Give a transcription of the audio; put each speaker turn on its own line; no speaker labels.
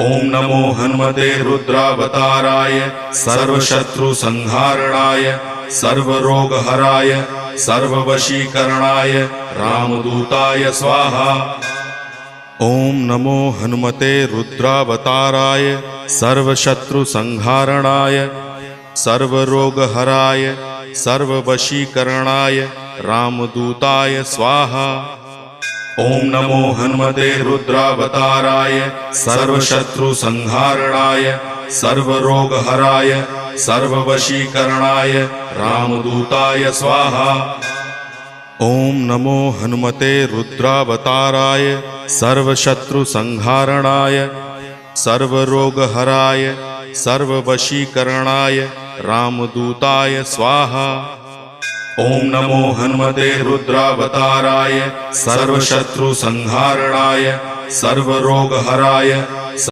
ओम नमो हनुमते रुद्रावताराय सर्वशत्रुसंहारणाय सर्वरोगहराय सर्ववशीकरणाय रामदूताय स्वाहा। ओम नमो हनुमते रुद्रावताराय सर्वशत्रुसंहारणाय सर्वरोगहराय सर्ववशीकरणाय रामदूताय स्वाहा। ओम नमो हनुमते रुद्रावताराय सर्वशत्रुसंहारणाय सर्वरोगहराय सर्ववशीकरणाय रामदूताय स्वाहा। ओम नमो हनुमते रुद्रावताराय सर्वशत्रुसंहारणाय सर्वरोगहराय सर्ववशीकरणाय रामदूताय स्वाहा। ओम नमो हनुमते रुद्रावताराय सर्वशत्रुसंहारणाय सर्वरोगहराय